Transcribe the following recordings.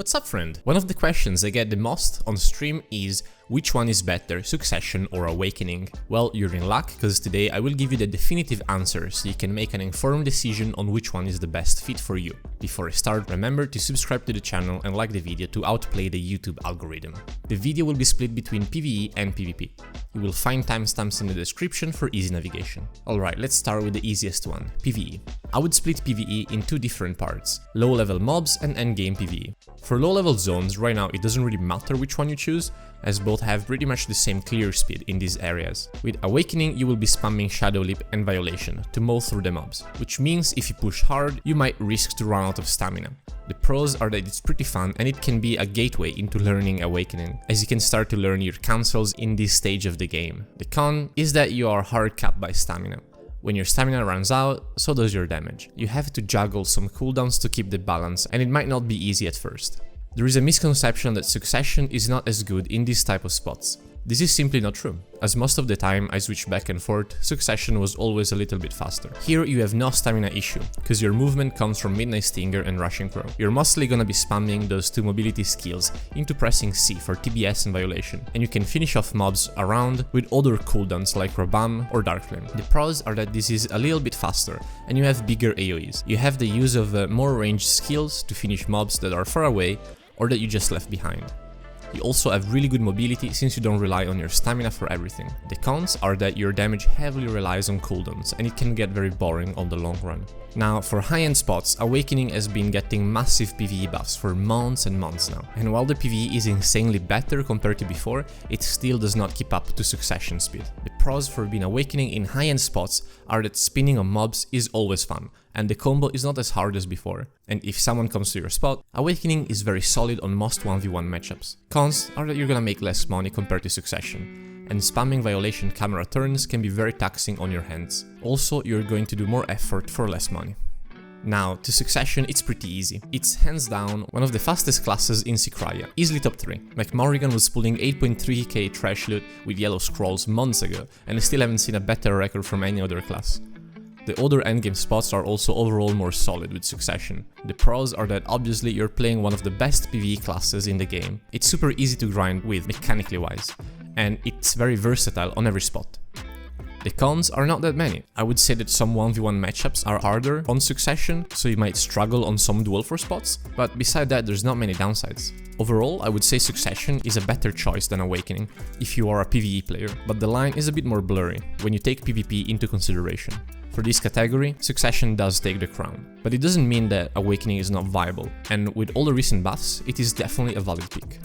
What's up, friend? One of the questions I get the most on stream is which one is better, Succession or Awakening? Well, you're in luck, because today I will give you the definitive answer so you can make an informed decision on which one is the best fit for you. Before I start, remember to subscribe to the channel and like the video to outplay the YouTube algorithm. The video will be split between PvE and PvP. You will find timestamps in the description for easy navigation. Alright, let's start with the easiest one, PvE. I would split PvE in two different parts, low-level mobs and endgame PvE. For low-level zones, right now it doesn't really matter which one you choose, as both have pretty much the same clear speed in these areas. With Awakening, you will be spamming Shadow Leap and Violation to mow through the mobs, which means if you push hard, you might risk to run out of stamina. The pros are that it's pretty fun and it can be a gateway into learning Awakening, as you can start to learn your cancels in this stage of the game. The con is that you are hard capped by stamina. When your stamina runs out, so does your damage. You have to juggle some cooldowns to keep the balance, and it might not be easy at first. There is a misconception that Succession is not as good in these type of spots. This is simply not true, as most of the time I switch back and forth, Succession was always a little bit faster. Here you have no stamina issue, because your movement comes from Midnight Stinger and Rushing Crow. You're mostly gonna be spamming those two mobility skills into pressing C for TBS and Violation, and you can finish off mobs around with other cooldowns like Rabam or Dark Flame. The pros are that this is a little bit faster, and you have bigger AoEs. You have the use of more ranged skills to finish mobs that are far away or that you just left behind. You also have really good mobility since you don't rely on your stamina for everything. The cons are that your damage heavily relies on cooldowns and it can get very boring on the long run. Now, for high-end spots, Awakening has been getting massive PvE buffs for months and months now. And while the PvE is insanely better compared to before, it still does not keep up to Succession speed. The pros for being Awakening in high-end spots are that spinning on mobs is always fun, and the combo is not as hard as before. And if someone comes to your spot, Awakening is very solid on most 1v1 matchups. Cons are that you're gonna make less money compared to Succession, and spamming Violation camera turns can be very taxing on your hands. Also, you're going to do more effort for less money. Now, to Succession, it's pretty easy. It's hands down one of the fastest classes in Cycria, easily top 3. Like Morrigan was pulling 8.3k trash loot with yellow scrolls months ago, and I still haven't seen a better record from any other class. The other endgame spots are also overall more solid with Succession. The pros are that obviously you're playing one of the best PvE classes in the game. It's super easy to grind with, mechanically wise, and it's very versatile on every spot. The cons are not that many. I would say that some 1v1 matchups are harder on Succession, so you might struggle on some duel for spots, but beside that there's not many downsides. Overall, I would say Succession is a better choice than Awakening if you are a PvE player, but the line is a bit more blurry when you take PvP into consideration. For this category, Succession does take the crown, but it doesn't mean that Awakening is not viable, and with all the recent buffs, it is definitely a valid pick.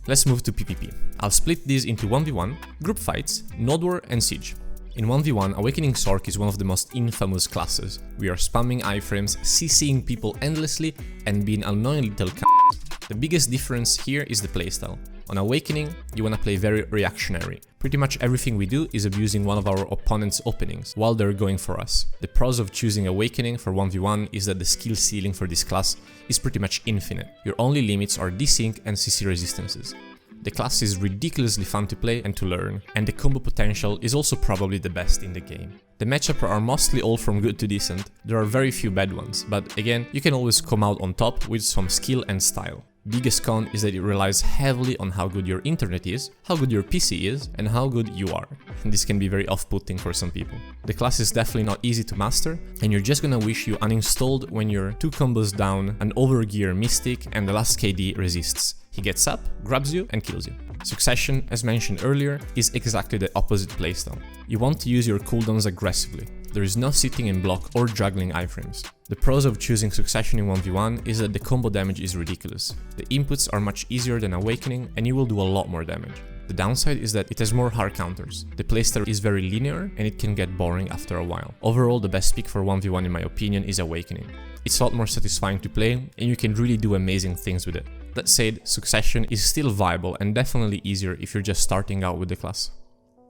Let's move to PvP. I'll split these into 1v1, group fights, nodewar and siege. In 1v1, Awakening Sorc is one of the most infamous classes. We are spamming iframes, CCing people endlessly, and being annoying little c***s. The biggest difference here is the playstyle. On Awakening, you wanna play very reactionary. Pretty much everything we do is abusing one of our opponent's openings, while they're going for us. The pros of choosing Awakening for 1v1 is that the skill ceiling for this class is pretty much infinite. Your only limits are desync and CC resistances. The class is ridiculously fun to play and to learn, and the combo potential is also probably the best in the game. The matchups are mostly all from good to decent. There are very few bad ones, but again, you can always come out on top with some skill and style. Biggest con is that it relies heavily on how good your internet is, how good your PC is, and how good you are. And this can be very off-putting for some people. The class is definitely not easy to master, and you're just gonna wish you uninstalled when you're 2 combos down, an overgear Mystic, and the last KD resists. He gets up, grabs you, and kills you. Succession, as mentioned earlier, is exactly the opposite playstyle. You want to use your cooldowns aggressively. There is no sitting in block or juggling iframes. The pros of choosing Succession in 1v1 is that the combo damage is ridiculous. The inputs are much easier than Awakening, and you will do a lot more damage. The downside is that it has more hard counters. The playstyle is very linear, and it can get boring after a while. Overall, the best pick for 1v1 in my opinion is Awakening. It's a lot more satisfying to play, and you can really do amazing things with it. That said, Succession is still viable and definitely easier if you're just starting out with the class.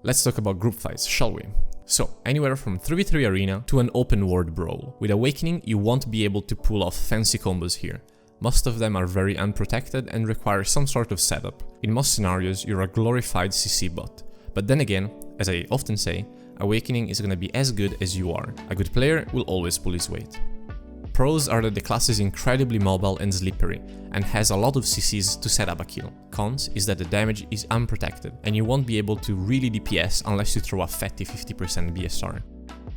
Let's talk about group fights, shall we? So, anywhere from 3v3 arena to an open world brawl. With Awakening, you won't be able to pull off fancy combos here. Most of them are very unprotected and require some sort of setup. In most scenarios, you're a glorified CC bot. But then again, as I often say, Awakening is gonna be as good as you are. A good player will always pull his weight. Pros are that the class is incredibly mobile and slippery, and has a lot of CCs to set up a kill. Cons is that the damage is unprotected, and you won't be able to really DPS unless you throw a fatty 50% BSR.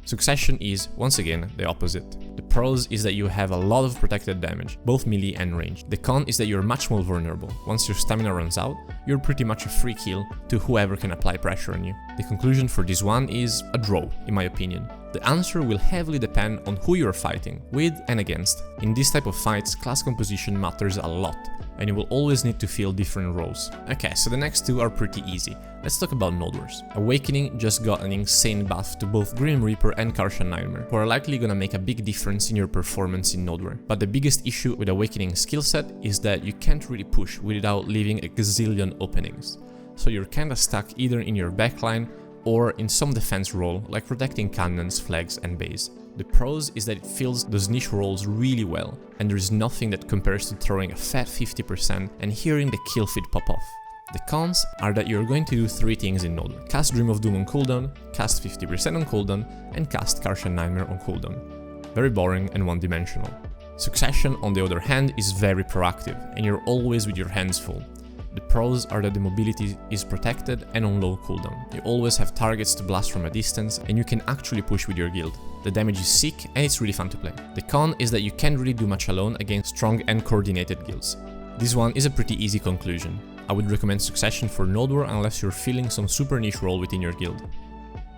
Succession is, once again, the opposite. The pros is that you have a lot of protected damage, both melee and ranged. The con is that you're much more vulnerable. Once your stamina runs out, you're pretty much a free kill to whoever can apply pressure on you. The conclusion for this one is a draw, in my opinion. The answer will heavily depend on who you're fighting, with and against. In this type of fights, class composition matters a lot, and you will always need to fill different roles. Okay, so the next two are pretty easy. Let's talk about nodewars. Awakening just got an insane buff to both Grim Reaper and Kartian Nightmare, who are likely gonna make a big difference in your performance in nodewar. But the biggest issue with Awakening skill set is that you can't really push without leaving a gazillion openings. So you're kinda stuck either in your backline or in some defense role, like protecting cannons, flags and base. The pros is that it fills those niche roles really well, and there is nothing that compares to throwing a fat 50% and hearing the kill feed pop off. The cons are that you're going to do three things in nodewar: cast Dream of Doom on cooldown, cast 50% on cooldown, and cast Kartian Nightmare on cooldown. Very boring and one-dimensional. Succession, on the other hand, is very proactive, and you're always with your hands full. The pros are that the mobility is protected and on low cooldown. You always have targets to blast from a distance, and you can actually push with your guild. The damage is sick and it's really fun to play. The con is that you can't really do much alone against strong and coordinated guilds. This one is a pretty easy conclusion. I would recommend Succession for nodewar unless you're feeling some super niche role within your guild.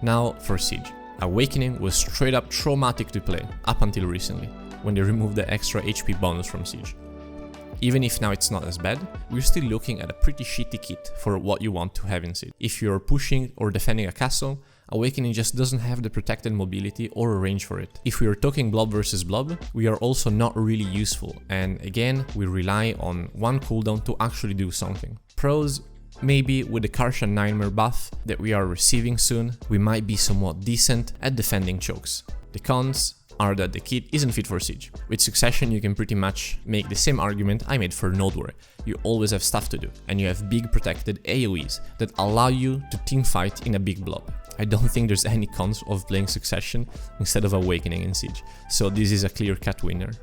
Now for Siege. Awakening was straight up traumatic to play, up until recently, when they removed the extra HP bonus from Siege. Even if now it's not as bad, we're still looking at a pretty shitty kit for what you want to have in Siege. If you're pushing or defending a castle, Awakening just doesn't have the protected mobility or range for it. If we are talking blob versus blob, we are also not really useful, and again, we rely on one cooldown to actually do something. Pros: maybe with the Kartian Nightmare buff that we are receiving soon, we might be somewhat decent at defending chokes. The cons are that the kit isn't fit for Siege. With Succession you can pretty much make the same argument I made for nodewar. You always have stuff to do, and you have big protected AoEs that allow you to teamfight in a big blob. I don't think there's any cons of playing Succession instead of Awakening in Siege, so this is a clear-cut winner.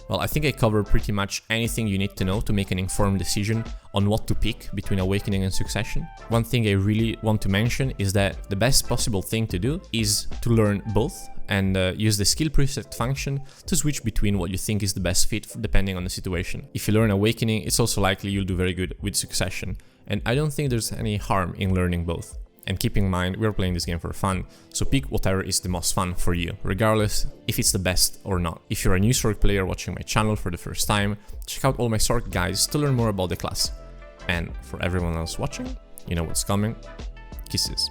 Well, I think I covered pretty much anything you need to know to make an informed decision on what to pick between Awakening and Succession. One thing I really want to mention is that the best possible thing to do is to learn both and use the skill preset function to switch between what you think is the best fit depending on the situation. If you learn Awakening, it's also likely you'll do very good with Succession, and I don't think there's any harm in learning both. And keep in mind, we're playing this game for fun, so pick whatever is the most fun for you, regardless if it's the best or not. If you're a new Sorc player watching my channel for the first time, check out all my Sorc guides to learn more about the class. And for everyone else watching, you know what's coming. Kisses.